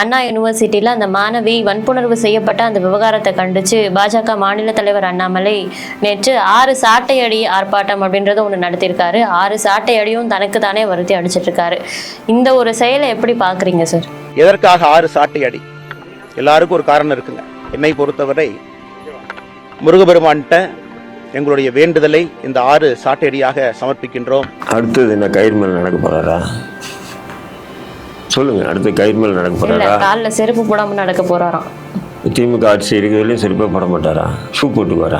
அண்ணா யூனிவர்சிட்டியில் அந்த மாணவி வன்புணர்வு செய்யப்பட்ட அந்த விவகாரத்தை கண்டித்து பாஜக மாநில தலைவர் அண்ணாமலை நேற்று 6 சாட்டை அடி ஆர்ப்பாட்டம் அப்படின்றத ஒன்று நடத்தியிருக்காரு. 6 சாட்டை அடியும் தனக்கு தானே வருத்தி அடிச்சிட்டு இருக்காரு. இந்த ஒரு செயலை எப்படி பார்க்குறீங்க சார்? எதற்காக 6 சாட்டை அடி? எல்லாருக்கும் ஒரு காரணம் இருக்குங்க. என்னை பொறுத்தவரை முருகபெருமான்கிட்ட எங்களுடைய வேண்டுதலை இந்த 6 சாட்டையடியாக சமர்ப்பிக்கின்றோம். அடுத்தது என்ன கயிறு மேல் நடக்க போறாரா? சொல்லுங்க, அடுத்து கயிறு மேல் நடக்க போறாரா? காலில் செருப்பு போடாம நடக்க போறாராம். திமுக ஆட்சி இருக்கிறதுலையும் செருப்பே போட மாட்டாரா? ஷூ போட்டுக்குவாரா?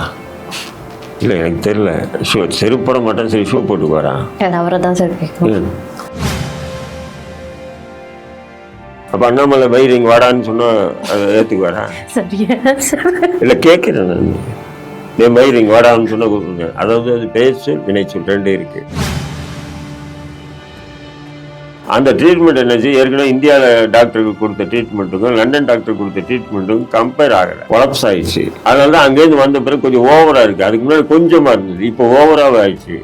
இல்லை எனக்கு தெரியல. செருப்பு போட மாட்டேன், சரி ஷூ போட்டுக்குவாரா? அவரை தான் சார் கேட்கணும். அப்ப அண்ணாமலை வைரிங் வாடான்னு சொன்னா அதை ஏத்துக்குவாரா? இல்லை கேட்கிறேன் நான். என் வைரிங் வாடான்னு சொன்னா கூப்பிடுங்க. அதாவது அது பேச்சொல் வினைச்சொல் 2 இருக்கு. அந்த ட்ரீட்மெண்ட் என்னச்சு, ஏற்கனவே இந்தியாவில் டாக்டருக்கு கொடுத்த ட்ரீட்மெண்ட்டுக்கும் லண்டன் டாக்டர் கொடுத்த ட்ரீட்மெண்ட்டுக்கும் கம்பேர் ஆகலை, கொலாப்ஸ் ஆயிடுச்சு. அதனால தான் அங்கேருந்து வந்த பிறகு கொஞ்சம் ஓவரா இருக்கு. அதுக்கு முன்னாடி கொஞ்சமா இருந்தது, இப்போ ஓவராக ஆயிடுச்சு.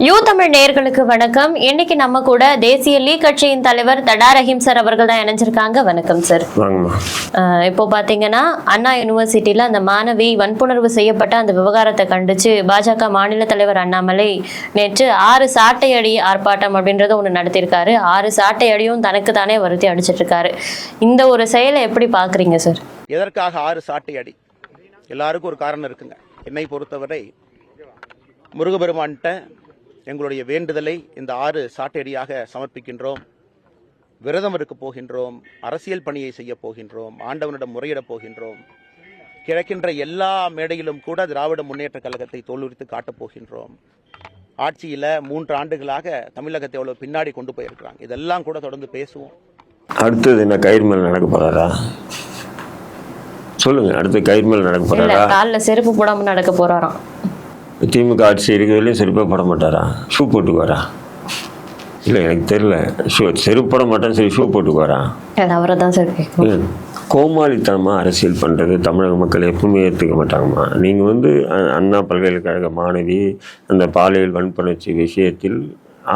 யூ தமிழ் நேயர்களுக்கு வணக்கம். இன்னைக்கு நம்ம கூட தேசிய லீக் கட்சியின் தலைவர் தடா ரஹீம் சார் அவர்கள் தான் இணைஞ்சிருக்காங்க. வணக்கம் சார். இப்போ பாத்தீங்கன்னா அண்ணா யூனிவர்சிட்டியில அந்த மாணவி வன்புணர்வு செய்யப்பட்ட அந்த விவகாரத்தை கண்டிச்சு பாஜக மாநில தலைவர் அண்ணாமலை நேற்று 6 சாட்டை அடி ஆர்ப்பாட்டம் அப்படின்றத ஒன்று நடத்தியிருக்காரு. 6 சாட்டை அடியும் தனக்கு தானே வருத்தி அடிச்சிட்டு இருக்காரு. இந்த ஒரு செயலை எப்படி பாக்குறீங்க சார்? எதற்காக 6 சாட்டை அடி? எல்லாருக்கும் ஒரு காரணம் இருக்குங்க. என்னை பொறுத்தவரை முருகபெருமான்கிட்ட எங்களுடைய வேண்டுதலை இந்த 6 சாட்டையடியாக சமர்ப்பிக்கின்றோம். விரதம் இருக்க போகின்றோம், அரசியல் பணியை செய்ய போகின்றோம், ஆண்டவனிடம் முறையிடப் போகின்றோம். கிழக்கின்ற எல்லா மேடையிலும் கூட திராவிட முன்னேற்ற கழகத்தை தோலுரித்து காட்டப் போகின்றோம். ஆட்சியில் 3 ஆண்டுகளாக தமிழகத்தை எவ்வளவு பின்னாடி கொண்டு போயிருக்கிறாங்க, இதெல்லாம் கூட தொடர்ந்து பேசுவோம். அடுத்தது என்ன கயிறு மேல் நடக்க போறாரா? சொல்லுங்க, அடுத்து கயிறு மேல் நடக்க போறாரா? காலில் செருப்பு போடாம நடக்க போறாராம். திமுக ஆட்சி இருக்கிறதுலையும் செருப்பே போட மாட்டாரா? ஷூ போட்டுக்குவாரா? இல்லை எனக்கு தெரியல. செருப்பு போட மாட்டேன், சரி ஷூ போட்டுக்குவாரா? அவரை தான் சார் கேட்கணும். கோமாளித்தனமாக அரசியல் பண்ணுறது தமிழக மக்கள் எப்பவுமே ஏற்றுக்க மாட்டாங்கம்மா. நீங்கள் அண்ணா பல்கலைக்கழக மாணவி அந்த பாலியல் வன்புணர்ச்சி விஷயத்தில்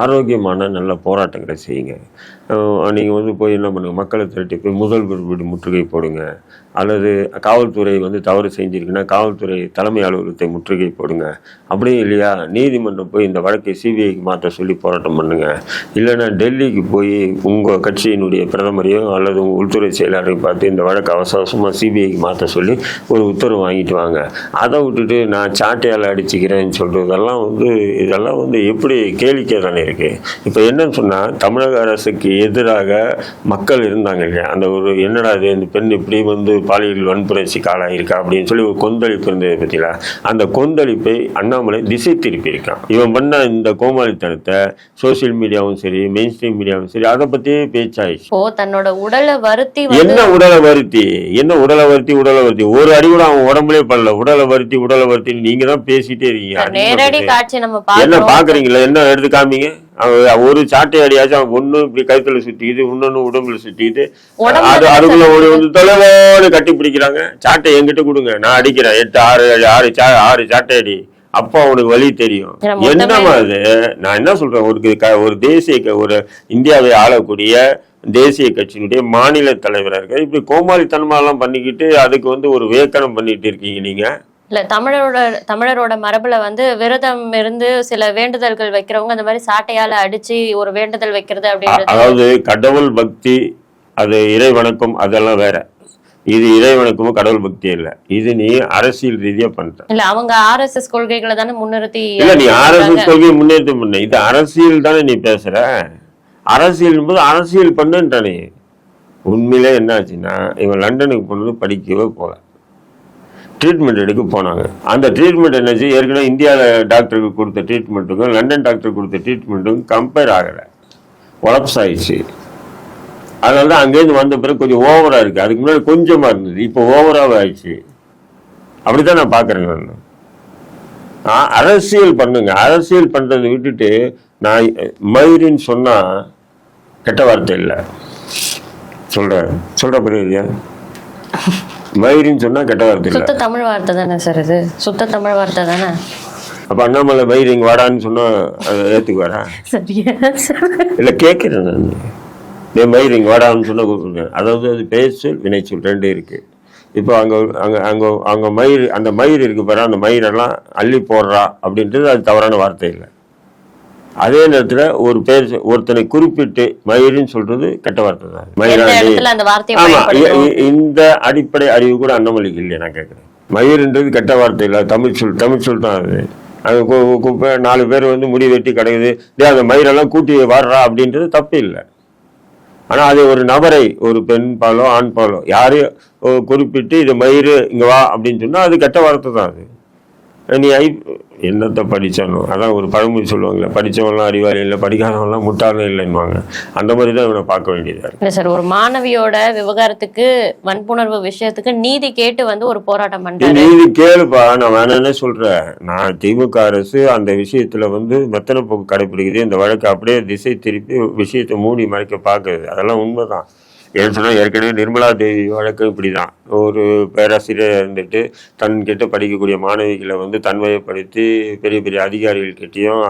ஆரோக்கியமான நல்ல போராட்டங்களை செய்யுங்க. நீங்கள் போய் என்ன பண்ணுங்க, மக்களை திரட்டி போய் முதல்வர் வீடு முற்றுகை போடுங்க. அல்லது காவல்துறை தவறு செஞ்சிருக்குன்னா காவல்துறை தலைமை அலுவலகத்தை முற்றுகை போடுங்க. அப்படியும் இல்லையா, நீதிமன்றம் போய் இந்த வழக்கை சிபிஐக்கு மாற்ற சொல்லி போராட்டம் பண்ணுங்க. இல்லைன்னா டெல்லிக்கு போய் உங்கள் கட்சியினுடைய பிரதமரையோ அல்லது உங்கள் உள்துறை செயலாளரையும் பார்த்து இந்த வழக்கை அவசரமாக சிபிஐக்கு மாற்ற சொல்லி ஒரு உத்தரவு வாங்கிட்டு வாங்க. அதை விட்டுட்டு நான் சாட்டையால் அடிச்சுக்கிறேன்னு சொல்கிறதெல்லாம் இதெல்லாம் எப்படி கேளிக்கை தானே இருக்குது. இப்போ என்னன்னு சொன்னால், தமிழக அரசுக்கு எதிராக மக்கள் இருந்தாங்க இல்லையா, அந்த ஒரு என்னடா இது இந்த பெண் இப்படி பாலியல் வன்புணர்ச்சி காலாயிருக்கா அப்படின்னு சொல்லி ஒரு கொந்தளிப்பு இருந்ததை பற்றில, அந்த கொந்தளிப்பை அண்ணாமலை திசை திருப்பி இருக்கான். இவன் பண்ண இந்த கோமாளித்தனத்தை சோசியல் மீடியாவும் சரி, மெயின் ஸ்ட்ரீம் மீடியாவும் சரி, அதை பற்றியே பேச்சாயிடுச்சு. தன்னோட உடலை வருத்தி என்ன உடலை வருத்தி ஒரு அடி கூட அவன் உடம்புலே பண்ணல. உடலை வருத்தி நீங்க தான் பேசிட்டே இருக்கீங்க. நேரடி காட்சி நம்ம என்ன பாக்குறீங்களா? என்ன எடுத்து காமிங்க. ஒரு சாட்டை அடியாச்சும் ஒண்ணு இப்படி கழுத்துல சுத்திக்கிது, இன்னொன்னு உடம்புல சுத்திக்கிது, அதுக்குள்ள தொலைவோடு கட்டி பிடிக்கிறாங்க. சாட்டை என்கிட்ட கொடுங்க, நான் அடிக்கிறேன். 6 சாட்டை அடி, அப்போ அவனுக்கு வலி தெரியும். என்னமா அது? நான் என்ன சொல்றேன், ஒரு தேசிய ஒரு இந்தியாவை ஆளக்கூடிய தேசிய கட்சியினுடைய மாநில தலைவராக இருக்க இப்படி கோமாளித்தனமாலாம் பண்ணிக்கிட்டு அதுக்கு ஒரு வேக்கனம் பண்ணிட்டு இருக்கீங்க நீங்க. இல்ல, தமிழரோட மரபுல விரதம் இருந்து சில வேண்டுதல்கள் வைக்கிறவங்க அந்த மாதிரி சாட்டையால அடிச்சு ஒரு வேண்டுதல் வைக்கிறது அப்படின்றது. அதாவது கடவுள் பக்தி, அது இறை வணக்கம், அதெல்லாம் வேற. இது இறை வணக்கமும் கடவுள் பக்தி இல்ல. இது நீ அரசியல் ரீதியா பண்ற. இல்ல, அவங்க RSS கொள்கைகளை தானே முன்னிறுத்தி. இல்ல, நீ RSS கொள்கையை முன்னிறுத்தி பண்ண. இது அரசியல் தானே நீ பேசுற. அரசியல் போது அரசியல் பண்ணுன்றானே. உண்மையிலே என்ன ஆச்சுன்னா, இவன் லண்டனுக்கு போனது படிக்கவே போல, ட்ரீட்மெண்ட் எடுக்க போனாங்க. அந்த ட்ரீட்மெண்ட் என்னச்சு, ஏற்கனவே இந்தியாவில் டாக்டருக்கு கொடுத்த ட்ரீட்மெண்ட்டுக்கும் லண்டன் டாக்டர் கொடுத்த ட்ரீட்மெண்ட்டுக்கும் கம்பேர் ஆகலை, கொலாப்ஸ் ஆயிடுச்சு. அதனால தான் அங்கேருந்து வந்த பிறகு கொஞ்சம் ஓவராக இருக்குது. அதுக்கு முன்னாடி கொஞ்சமாக இருந்தது, இப்போ ஓவராக ஆயிடுச்சு. அப்படித்தான் நான் பார்க்குறேன். நான் அரசியல் பண்ணுங்க. அரசியல் பண்ணுறதை விட்டுட்டு நான் மயிரின்னு சொன்னால் கெட்ட வார்த்தை இல்லை சொல்கிறேன். புரியுது? மயிரின்னு சொன்னா கெட்ட வார்த்தை இல்லை. சுத்த தமிழ் வார்த்தை தானே சார் இது? சுத்த தமிழ் வார்த்தை தானே. அப்ப அண்ணாமலை மயிர் இங்க வாடான்னு சொன்னா அதை ஏத்துக்குவாரா? சரியா சார்? இல்ல கேட்கிறேன் நான். மயிர் இங்க வாடான்னு சொன்னா கூப்பிடுங்க. அதாவது அது பேச்சொல் வினைச்சொல் ரெண்டு இருக்கு. இப்போ அங்க அங்க அங்க அங்க மயிர், அந்த மயிர் இருக்கு பாரு, அந்த மயிரெல்லாம் அள்ளி போடுறா அப்படின்றது அது தவறான வார்த்தை இல்லை. அதே நேரத்துல ஒரு பேர் ஒருத்தனை குறிப்பிட்டு மயிர்னு சொல்றது கெட்ட வார்த்தை தான். மயிராண்டி. ஆமா, இந்த அடிப்படை அறிவு கூட அண்ணாமலைக்கு இல்லையா நான் கேட்கிறேன். மயிர்ன்றது கெட்ட வார்த்தை இல்லை, தமிழ் சொல் தான் அது. அங்கே 4 பேர் வந்து முடி வெட்டி கிடக்குது, அந்த மயிரெல்லாம் கூட்டி வர்றா அப்படின்றது தப்பு இல்லை. ஆனால் அது ஒரு நபரை, ஒரு பெண் பாலோ ஆண் பாலோ யாரையும் குறிப்பிட்டு இது மயிறு இங்கே வா அப்படின்னு சொன்னால் அது கெட்ட வார்த்தை தான். அது நீ என்னத்தை படித்தானோ, அதான் ஒரு பழமொழி சொல்லுவாங்களே, படித்தவங்களாம் அறிவாளி இல்லை, படிக்காதவங்களாம் முட்டாளும் இல்லைன்னுவாங்க. அந்த மாதிரி தான் இவனை பார்க்க வேண்டியதாக இருக்கு. இல்லை சார், ஒரு மாணவியோட விவகாரத்துக்கு, வன்புணர்வு விஷயத்துக்கு நீதி கேட்டு வந்து ஒரு போராட்டம் பண்ணுறேன். நீதி கேளுப்பா, நான் வேணானே சொல்கிறேன். நான் திமுக அரசு அந்த விஷயத்தில் வந்து மெத்தனை போக்கு கடைப்பிடிக்குது. இந்த வழக்கு அப்படியே திசை திருப்பி விஷயத்தை மூடி மறைக்க பார்க்குது. அதெல்லாம் உண்மைதான். ஏன்னு சொன்னால் ஏற்கனவே நிர்மலா தேவி வழக்கு இப்படி தான். ஒரு பேராசிரியர் இருந்துட்டு தன்கிட்ட படிக்கக்கூடிய மாணவிகளை வந்து தன்வயப்படுத்தி பெரிய பெரிய அதிகாரிகள்கிட்டையும்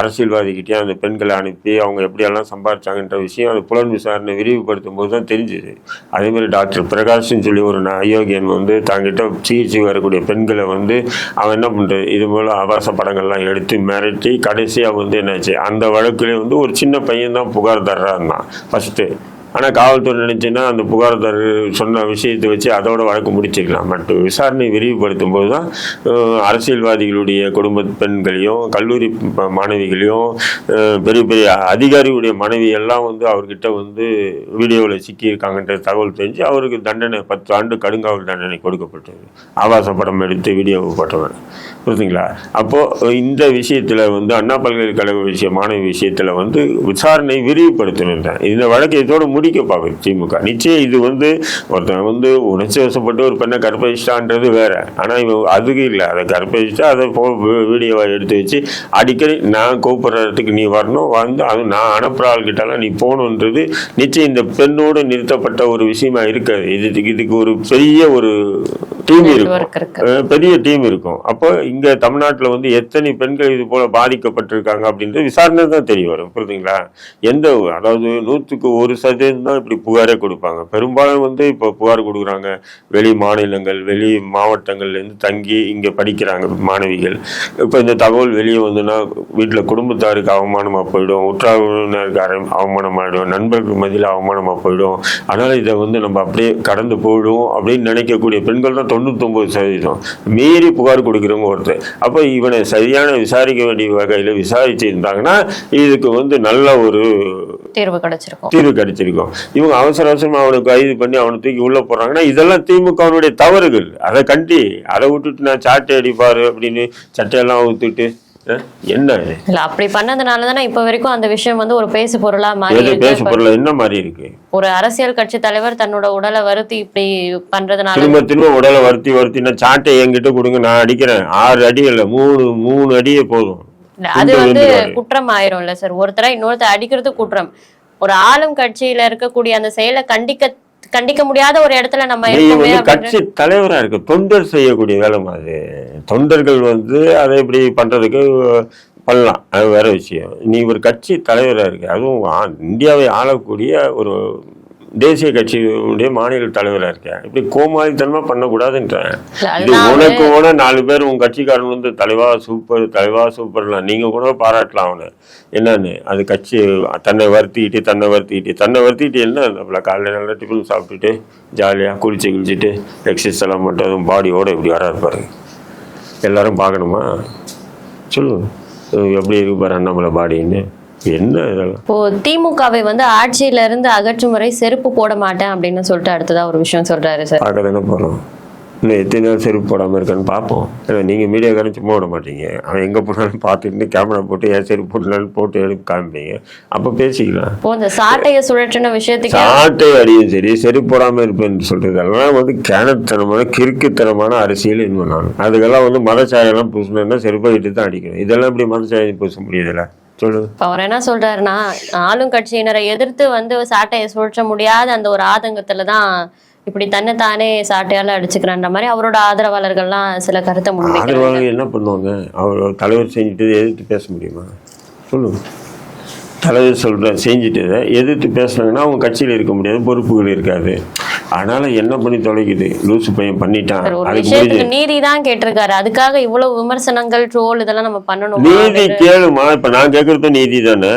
அரசியல்வாதிகிட்டையும் அந்த பெண்களை அனுப்பி அவங்க எப்படியெல்லாம் சம்பாதிச்சாங்கன்ற விஷயம் அது புலன் விசாரணை விரிவுபடுத்தும் போது தான் தெரிஞ்சுது. அதேமாதிரி டாக்டர் பிரகாஷ்ன்னு சொல்லி ஒரு அயோக்கியன் வந்து தங்கிட்ட சிகிச்சை வரக்கூடிய பெண்களை வந்து அவன் என்ன பண்ணுறது, இது போல் ஆபாச படங்கள்லாம் எடுத்து மிரட்டி கடைசியாக வந்து என்னாச்சு, அந்த வழக்குலேயே வந்து ஒரு சின்ன பையன் தான் புகார்தாரராக இருந்தான் ஃபஸ்ட்டு. ஆனால் காவல்துறை நினைச்சுன்னா அந்த புகார்தாரர் சொன்ன விஷயத்தை வச்சு அதோட வழக்கு முடிச்சிக்கலாம். பட் விசாரணை விரிவுபடுத்தும் போது தான் அரசியல்வாதிகளுடைய குடும்ப பெண்களையும் கல்லூரி மாணவிகளையும் பெரிய பெரிய அதிகாரிகளுடைய மனைவியெல்லாம் வந்து அவர்கிட்ட வந்து வீடியோவில் சிக்கியிருக்காங்கன்ற தகவல் தெரிஞ்சு அவருக்கு தண்டனை 10 ஆண்டு கடுங்காவல் தண்டனை கொடுக்கப்பட்டது. ஆபாச படம் எடுத்து வீடியோ போட்டவன், புரியுதுங்களா? அப்போது இந்த விஷயத்தில் வந்து அண்ணா பல்கலைக்கழக மாணவி விஷயத்தில் வந்து விசாரணை விரிவுபடுத்தணும் தான். இந்த வழக்கை இதோடு முடிக்க பார்க்குது திமுக. நிச்சயம் இது வந்து ஒருத்தன் வந்து உணர்ச்சி வசப்பட்டு ஒரு பெண்ணை கற்பழிச்சிட்டான்றது வேற. ஆனால் இவன் அதுக்கு இல்லை, அதை கற்பழிச்சிட்டா அதை வீடியோவை எடுத்து வச்சு அடிக்கடி நான் கூப்பிட்றதுக்கு நீ வரணும், வந்து அது நான் அனுப்புகிற ஆள்கிட்டலாம் நீ போகணுன்றது நிச்சயம் இந்த பெண்ணோடு நிறுத்தப்பட்ட ஒரு விஷயமா இருக்காது. இதுக்கு ஒரு பெரிய ஒரு டீம் இருக்கும், பெரிய டீம் இருக்கும். அப்போ இங்க தமிழ்நாட்டில் வந்து எத்தனை பெண்கள் இது போல பாதிக்கப்பட்டிருக்காங்க அப்படின்றது விசாரணை தான் தெரிய வரும், புரியுதுங்களா? அதாவது 100% தான் இப்படி புகாரே கொடுப்பாங்க. பெரும்பாலும் வந்து இப்போ புகார் கொடுக்குறாங்க வெளி மாநிலங்கள், வெளி மாவட்டங்கள்லேருந்து தங்கி இங்கே படிக்கிறாங்க மாணவிகள். இப்போ இந்த தகவல் வெளியே வந்துன்னா வீட்டில் குடும்பத்தாருக்கு அவமானமாக போயிடும், உற்றாருக்கு அவமானமாகிடும், நண்பர்கள் மத்தியில் அவமானமாக போயிடும். அதனால் இதை வந்து நம்ம அப்படியே கடந்து போயிடுவோம் அப்படின்னு நினைக்கக்கூடிய பெண்கள் தான் 99% மீறி புகார் கொடுக்குறவங்க ஒருத்தர். அப்போ இவனை சரியான விசாரிக்க வேண்டிய வகையில் விசாரிச்சிருந்தாங்கன்னா இதுக்கு வந்து நல்ல ஒரு தீர்வு கிடைச்சிருக்கும். இவங்க அவசரமா அவனை கைது பண்ணி அவனை தூக்கி உள்ள போடுறாங்கன்னா இதெல்லாம் திமுகவுடைய தவறுகள். அதை கண்டி அதை விட்டுட்டு நான் சாட்டை அடிப்பாரு அப்படின்னு சட்டையெல்லாம் ஊத்துட்டு என்ன இல்ல அப்படி பண்ணதுனால தானே இப்ப வரைக்கும் அந்த விஷயம் வந்து ஒரு பேசு பொருளா மாறி. பேசு பொருளா என்ன மாதிரி இருக்கு? ஒரு அரசியல் கட்சி தலைவர் தன்னோட உடலை வருத்தி இப்படி பண்றதுனால திரும்ப உடலை வருத்தினா சாட்டை என்கிட்ட கொடுங்க, நான் அடிக்கிறேன். 6 அடி இல்ல 3 அடியே போதும். அது வந்து குற்றம் ஆயிரும்ல சார். ஒருத்தர இன்னொருத்தர் அடிக்கிறது குற்றம். ஒரு ஆளும் கட்சியில இருக்கக்கூடிய அந்த செயலை கண்டிக்க முடியாத ஒரு இடத்துல நம்ம கட்சி தலைவரா இருக்கு, தொண்டர் செய்யக்கூடிய வேலை மாதிரி. தொண்டர்கள் வந்து அதை இப்படி பண்றதுக்கு பண்ணலாம், அது வேற விஷயம். நீ ஒரு கட்சி தலைவரா இருக்கு, அதுவும் இந்தியாவை ஆளக்கூடிய ஒரு தேசிய கட்சியுடைய மாநில தலைவராக இருக்கேன். இப்படி கோமாளித்தனமா பண்ணக்கூடாதுன்றேன். இது உனக்கு கூட 4 பேர் உன் கட்சிக்காரன் வந்து தலைவா சூப்பர்லாம் நீங்க கூட பாராட்டலாம் அவனை. என்னன்னு அது கட்சி தன்னை வருத்திக்கிட்டு என்ன காலையில் நல்லா டிஃபன் சாப்பிட்டுட்டு ஜாலியாக குளிச்சுட்டு எக்ஸசைஸ் எல்லாம் மட்டும் அதுவும் பாடியோட இப்படி வராது பாருங்க. எல்லாரும் பார்க்கணுமா சொல்லு, எப்படி இருக்கு பாரு அண்ணாமலை பாடின்னு. என்ன இதெல்லாம் இப்போ திமுகவை வந்து ஆட்சியில இருந்து அகற்றும் வரை செருப்பு போட மாட்டேன் அப்படின்னு சொல்லிட்டு அடுத்ததா ஒரு விஷயம் சொல்றாரு சார். பார்க்க தானே போறோம். இன்னும் எத்தனை நாள் செருப்பு போடாமல் இருக்கான்னு பார்ப்போம். ஏன்னா நீங்கள் மீடியாக்காரன் சும்மா விட மாட்டீங்க. அவன் எங்கே போனாலும் பார்த்துட்டு கேமரா போட்டு ஏன் செருப்பு போட்டுனாலும் போட்டு எடுத்து காமிப்பீங்க. அப்போ பேசிக்கலாம். இந்த சாட்டையை சுழற்றின விஷயத்துக்கு சாட்டை அடியும் சரி செருப்பு போடாமல் இருப்பேன்னு சொல்றது அதெல்லாம் வந்து கேனத்தனமான கிறுக்குத்தனமான அரசியல் என்ன பண்ணாங்க. அதுக்கெல்லாம் வந்து மதச்சாயெல்லாம் பூசினா செருப்பை இட்டு தான் அடிக்கணும். இதெல்லாம் இப்படி மதச்சாயம் பூச முடியுதுல்ல? அவர் என்ன சொல்றாருன்னா, ஆளும் கட்சியினரை எதிர்த்து வந்து சாட்டையை சுழற்ற முடியாத அந்த ஒரு ஆதங்கத்துலதான் இப்படி தன்னை தானே சாட்டையால அடிச்சுக்கிறான்ற மாதிரி அவரோட ஆதரவாளர்கள்லாம் சில கருத்தை முன்வைக்கிறாங்க. ஆதரவாளர்கள் என்ன பண்ணுவாங்க? அவர் தலைவர் செஞ்சுட்டு எதிர்த்து பேச முடியுமா? சொல்லுங்க. தலைவர் செஞ்சுட்டு எதிர்த்து பேசுனாங்கன்னா அவங்க கட்சியில் இருக்க முடியாது, பொறுப்புகள் இருக்காது. அதனால என்ன பண்ணி தொலைக்குது, லூசு பையன் பண்ணிட்டான். விஷயத்துக்கு நீதி தான் கேட்டிருக்காரு, அதுக்காக இவ்வளவு விமர்சனங்கள், ட்ரோல் இதெல்லாம் நம்ம பண்ணணும். நீதி கேளுமா. இப்ப நான் கேட்கறது நீதி தானே.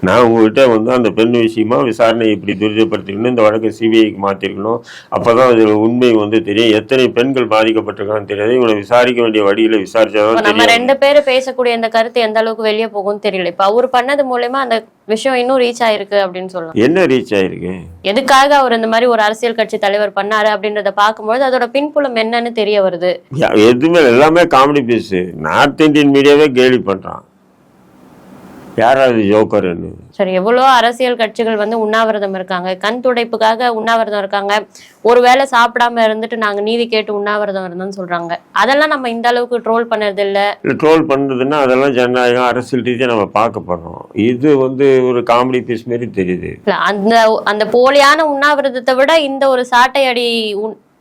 நான் உங்ககிட்ட அந்த பெண் விஷயமா விசாரணை இப்படி துரிதப்படுத்திக்கணும், இந்த வழக்கை சிபிஐக்கு மாற்றிருக்கணும், அப்போதான் அதில் உண்மை தெரியும். எத்தனை பெண்கள் பாதிக்கப்பட்டிருக்கான்னு தெரியாது. இவனை விசாரிக்க வேண்டிய வழியில் விசாரிச்சாதான் நம்ம 2 பேரும் பேசக்கூடிய அந்த கருத்து எந்த அளவுக்கு வெளியே போகும்னு தெரியல. இப்ப அவர் பண்ணது மூலமா அந்த விஷயம் இன்னும் ரீச் ஆயிருக்கு அப்படின்னு சொல்லலாம். என்ன ரீச் ஆயிருக்கு? எதுக்காக அவர் இந்த மாதிரி ஒரு அரசியல் கட்சி தலைவர் பண்ணாரு அப்படின்றத பார்க்கும்போது அதோட பின்புலம் என்னன்னு தெரிய வருது. எதுவுமே எல்லாமே காமெடி பீஸ். நார்த் இந்தியன் மீடியாவே கேலி பண்றான். யாராவது ஜோக்கர்னு. சரி, எவ்வளோ அரசியல் கட்சிகள் உண்ணாவிரதம் இருக்காங்க, கண் துடைப்புக்காக உண்ணாவிரதம் இருக்காங்க. ஒருவேளை சாப்பிடாம இருந்துட்டு நாங்க நீதி கேட்டு உண்ணாவிரதம் இருந்தோம்னு சொல்றாங்க. அதெல்லாம் நம்ம இந்த அளவுக்கு ட்ரோல் பண்ணறது இல்ல. ட்ரோல் பண்றதுன்னா அதெல்லாம் ஜனநாயகம், அரசியல் ரீதியா நம்ம பார்க்க போறோம். இது ஒரு காமெடி பீஸ் மாதிரி தெரியுது. அந்த போலியான உண்ணாவிரதத்தை விட இந்த ஒரு சாட்டை அடி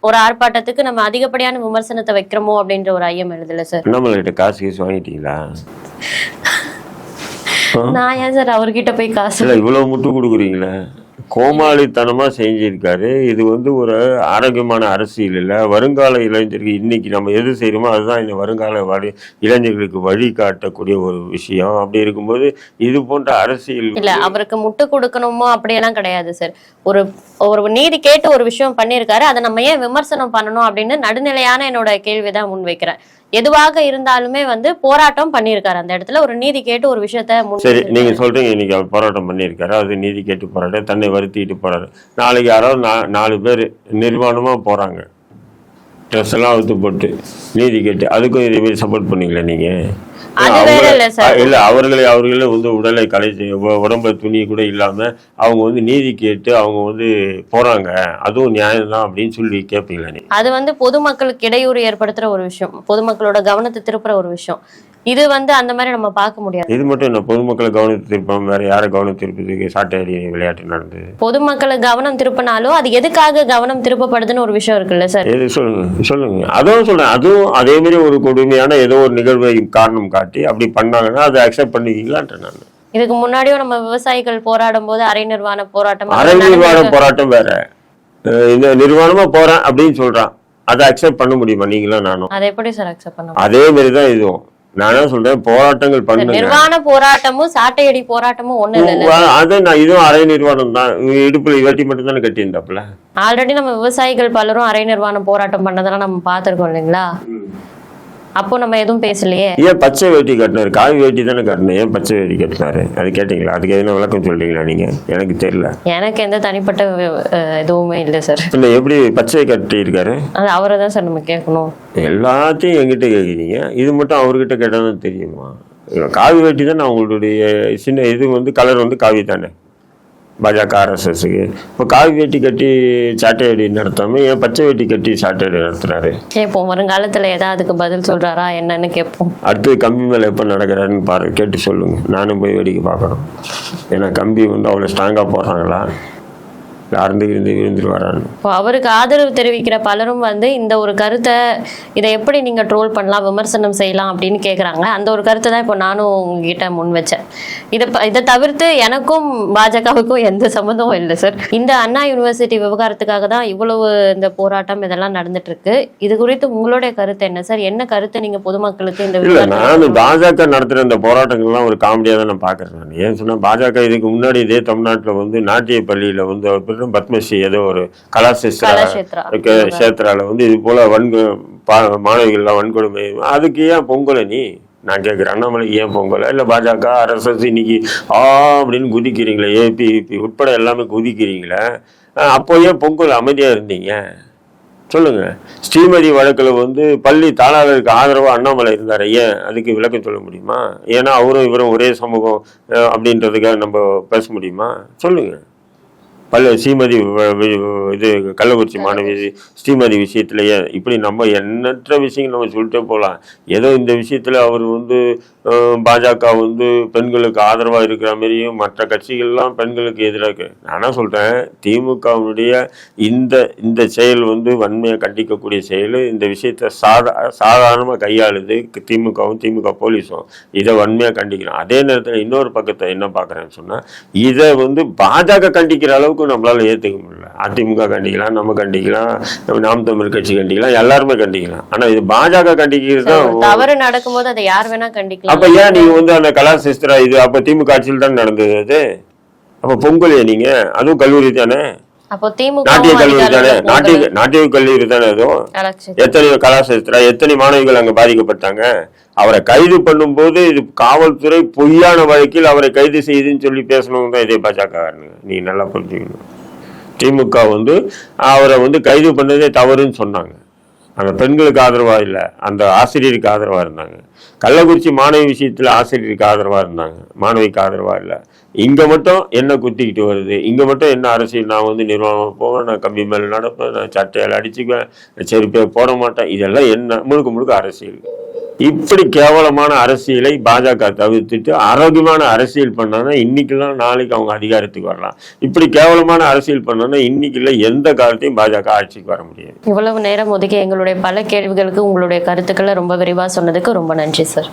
ஒரு ஆர்ப்பாட்டத்துக்கு நம்ம அதிகப்படியான விமர்சனத்தை வைக்கிறோமோ அப்படின்ற ஒரு ஐயம் எழுதுல சார். நம்மள்கிட்ட காசு கேஸ் வாங்கிட்டீங்களா? நான் ஏன் சார் அவர்கிட்ட போய் காசு இல்லை, இவ்வளவு முட்டு கொடுக்குறீங்களே. கோமாளித்தனமா செஞ்சிருக்காரு. இது ஒரு ஆரோக்கியமான அரசியல் இல்லை. வருங்கால இளைஞருக்கு இன்னைக்கு நம்ம எது செய்யறோமோ அதுதான் இந்த வருங்கால இளைஞர்களுக்கு வழி காட்டக்கூடிய ஒரு விஷயம். அப்படி இருக்கும்போது இது போன்ற அரசியல் இல்ல, அவருக்கு முட்டு கொடுக்கணுமோ அப்படியெல்லாம் கிடையாது சார். ஒரு நீதி கேட்டு ஒரு விஷயம் பண்ணியிருக்காரு, அதை நம்ம ஏன் விமர்சனம் பண்ணணும் அப்படின்னு நடுநிலையான என்னோட கேள்விதான் முன்வைக்கிறேன். எதுவாக இருந்தாலுமே போராட்டம் பண்ணியிருக்காரு. அந்த இடத்துல ஒரு நீதி கேட்டு ஒரு விஷயத்த சரி நீங்க சொல்றீங்க, இன்னைக்கு அவர் போராட்டம் பண்ணியிருக்காரு, அது நீதி கேட்டு போராடு, தன்னை வருத்திட்டு போறாரு. நாளைக்கு யாராவது 4 பேர் நிர்வாணமா போறாங்க, ட்ரெஸ் எல்லாம் அவுத்து போட்டு நீதி கேட்டு, அதுக்கும் இதே மாதிரி சப்போர்ட் பண்ணீங்களா நீங்க? இல்ல, அவர்களே உடலை கலைச்சு உடம்புல துணி கூட இல்லாம அவங்க நீதி கேட்டு அவங்க போறாங்க, அதுவும் நியாயம் தான் அப்படின்னு சொல்லி கேட்பீங்களா நீ? அது பொதுமக்களுக்கு இடையூறு ஏற்படுத்துற ஒரு விஷயம், பொதுமக்களோட கவனத்தை திருப்புற ஒரு விஷயம். இது அந்த மாதிரி நம்ம பார்க்க முடியாது. இது மட்டும் என்ன, பொதுமக்களை கவனத்தை திருப்பாம வேற யாரை கவனம் திருப்பதுக்கு சாட்டை அடி விளையாட்டு நடந்தது? பொதுமக்களை கவனம் திருப்பினாலும் அது எதுக்காக கவனம் திருப்பப்படுதுன்னு ஒரு விஷயம் இருக்குல்ல சார். எது சொல்லுங்க. அதுவும் சொல்றேன், அதுவும் அதே மாதிரி ஒரு கொடுமையான ஏதோ ஒரு நிகழ்வை காரணம் காட்டி அப்படி பண்ணாங்கன்னா அதை அக்செப்ட் பண்ணிக்கலான்ட்டு நான். இதுக்கு முன்னாடியும் நம்ம விவசாயிகள் போராடும் போது அரை நிர்வாண போராட்டம் வேற, இந்த நிர்வாணமா போறேன் அப்படின்னு சொல்றான், அதை அக்செப்ட் பண்ண முடியுமா நீங்களும் நானும்? அதை எப்படி சார் அக்செப்ட் பண்ண? அதே மாதிரிதான் இதுவும். நான் சொல்றேன், போராட்டங்கள் பண்ணுங்க. நிர்வாண போராட்டமும் சாட்டையடி போராட்டமும் ஒண்ணு இல்ல. அது நான் இதுவும் அரை நிர்வாணம் தான். இடுப்புல வேட்டி மட்டும் தானே கட்டி இருந்தாப்புல. ஆல்ரெடி நம்ம விவசாயிகள் பலரும் அரை நிர்வாண போராட்டம் பண்ணதெல்லாம் நம்ம பாத்துருக்கோம் இல்லைங்களா? அப்போ நம்ம எதுவும் பேசலையே. ஏன் பச்சை வேட்டி கட்டினாரு? காவி வேட்டி தானே கட்டணும், ஏன் பச்சை வேட்டி கட்டினாரு? அது கேட்டீங்களா? அதுக்கு எதுவும் விளக்கம் சொல்றீங்களா நீங்க? எனக்கு தெரியல. எனக்கு எந்த தனிப்பட்ட எதுவுமே இல்லை சார். இல்ல, எப்படி பச்சை கட்டி இருக்காரு? அது அவரை தான் சார் நம்ம கேட்கணும். எல்லாத்தையும் என்கிட்ட கேட்குறீங்க, இது மட்டும் அவர்கிட்ட கேட்டாதான் தெரியுமா? காவி வேட்டி தானே அவங்களுடைய சின்ன இது கலர் காவி தானே பாஜக ஆர்எஸ்எஸ்க்கு. இப்போ காவி வேட்டி கட்டி சாட்டை அடி நடத்தாம ஏன் பச்சை வேட்டி கட்டி சாட்டை அடி நடத்துறாரு? கேட்போம், வருங்காலத்துல ஏதாவது அதுக்கு பதில் சொல்றாரா என்னன்னு கேட்போம். அடுத்து கம்பி மேல எப்ப நடக்கிறாருன்னு பாரு, கேட்டு சொல்லுங்க. நானும் போய் வேடிக்கை பார்க்கணும். ஏன்னா கம்பி அவ்வளவு ஸ்ட்ராங்கா போடுறாங்களா, அவருக்கு ஆதரவு தெரிவிக்கிற பலரும் இந்த ஒரு கருத்தை, இதை எப்படி நீங்க ட்ரோல் பண்ணலாம், விமர்சனம் செய்யலாம் அப்படின்னு கேக்குறாங்க. அந்த ஒரு கருத்தை தான் இப்போ நானும் உங்ககிட்ட முன் வச்சேன். இதை தவிர்த்து எனக்கும் பாஜகவுக்கும் எந்த சம்மந்தமும் இல்லை சார். இந்த அண்ணா யூனிவர்சிட்டி விவகாரத்துக்காக தான் இவ்வளவு இந்த போராட்டம் இதெல்லாம் நடந்துட்டு இருக்கு. இது குறித்து உங்களுடைய கருத்து என்ன சார்? என்ன கருத்தை நீங்க பொதுமக்களுக்கு இந்த பாஜக நடத்துற இந்த போராட்டங்கள்லாம் ஒரு காமெடியா தான் நான் பாக்குறேன். ஏன் சொன்னா, பாஜக இதுக்கு முன்னாடி இதே தமிழ்நாட்டுல நாட்டிய பள்ளியில பத்மஸ்ரீ ஏதோ ஒரு கலாசேத்ரால இது போல மாணவிகள்லாம் வன்கொடுமை, அதுக்கு ஏன் பொங்கலை நீ? நான் கேட்கிறேன், அண்ணாமலைக்கு ஏன் பொங்கலை? இல்லை பாஜக ஆர்எஸ்எஸ் இன்னைக்கு அப்படின்னு குதிக்கிறீங்களே, ஏபிபி உட்பட எல்லாமே குதிக்கிறீங்களே, அப்போ ஏன் பொங்கல் அமைதியா இருந்தீங்க? சொல்லுங்க. ஸ்ரீமதி வழக்குல பள்ளி தாளாளருக்கு ஆதரவா அண்ணாமலை இருந்தாரு, ஏன்? அதுக்கு விளக்கம் சொல்ல முடியுமா? ஏன்னா அவரும் இவரும் ஒரே சமூகம் அப்படின்றதுக்காக நம்ம பேச முடியுமா? சொல்லுங்க. ஸ்ரீமதி இது கள்ளக்குறிச்சி மாணவி ஸ்ரீமதி விஷயத்திலேயே இப்படி நம்ம எண்ணற்ற விஷயங்கள் நம்ம சொல்லிட்டே போகலாம். ஏதோ இந்த விஷயத்துல அவர் வந்து பாஜக வந்து பெண்களுக்கு ஆதரவாக இருக்கிற மாதிரியும் மற்ற கட்சிகள்லாம் பெண்களுக்கு எதிராக இருக்கு. நானா சொல்றேன், திமுகவுடைய இந்த செயல் வந்து வன்மையை கண்டிக்கக்கூடிய செயல். இந்த விஷயத்த சாதாரணமாக கையாளுது திமுகவும் திமுக போலீஸும். இதை வன்மையாக கண்டிக்கிறோம். அதே நேரத்தில் இன்னொரு பக்கத்தை என்ன பார்க்குறேன்னு சொன்னால், இதை வந்து பாஜக கண்டிக்கிற அளவுக்கு நம்மளால ஏற்றுக்க முடியல. அதிமுக கண்டிக்கலாம், நம்ம கண்டிக்கலாம், நாம் தமிழ் கட்சி கண்டிக்கலாம், எல்லாருமே கண்டிக்கலாம். ஆனால் இது பாஜக கண்டிக்கிறது தான். தவறு நடக்கும்போது அதை யார் வேணா கண்டிக்கலாம். அப்ப ஏன் நீங்க வந்து அந்த கலாசாஸ்திரா இது அப்ப திமுக ஆட்சியில் தான் நடந்தது. அது அப்ப பொங்கலையா நீங்க? அதுவும் கல்லூரி தானே, அப்போ திமுக நாட்டிய கல்லூரி தானே, நாட்டிய கல்லூரி தானே. அதுவும் எத்தனை கலாசாஸ்திரா, எத்தனை மாணவிகள் அங்க பாதிக்கப்பட்டாங்க. அவரை கைது பண்ணும்போது இது காவல்துறை பொய்யான வழக்கில் அவரை கைது செய்துன்னு சொல்லி பேசணும் தான் இதே பாஜக. நீ நல்லா புரிஞ்சுக்கணும். திமுக வந்து அவரை வந்து கைது பண்ணதே தவறுன்னு சொன்னாங்க. அந்த பெண்களுக்கு ஆதரவா இல்லை, அந்த ஆசிரியருக்கு ஆதரவா இருந்தாங்க. கள்ளக்குறிச்சி மாணவி விஷயத்துல ஆசிரியருக்கு ஆதரவா இருந்தாங்க, மாணவிக்கு ஆதரவா இல்லை. இங்க மட்டும் என்ன குத்திக்கிட்டு வருது, இங்க மட்டும் என்ன அரசியல்? நான் வந்து நிர்வாகம் போவேன், நான் கம்பி மேல நடப்பேன், நான் சட்டையால் அடிச்சுக்குவேன், செருப்பே போட மாட்டேன். இதெல்லாம் என்ன? முழுக்க அரசியல். இப்படி கேவலமான அரசியலை பாஜக தவிர்த்துட்டு ஆரோக்கியமான அரசியல் பண்ணானா இன்னைக்கெல்லாம் நாளைக்கு அவங்க அதிகாரத்துக்கு வரலாம். இப்படி கேவலமான அரசியல் பண்ணானா இன்னைக்கு இல்லை, எந்த காலத்தையும் பாஜக ஆட்சிக்கு வர முடியாது. இவ்வளவு நேரம் ஒதுக்கி எங்களுடைய பல கேள்விகளுக்கு உங்களுடைய கருத்துக்களை ரொம்ப விரிவா சொன்னதுக்கு ரொம்ப நன்றி சார்.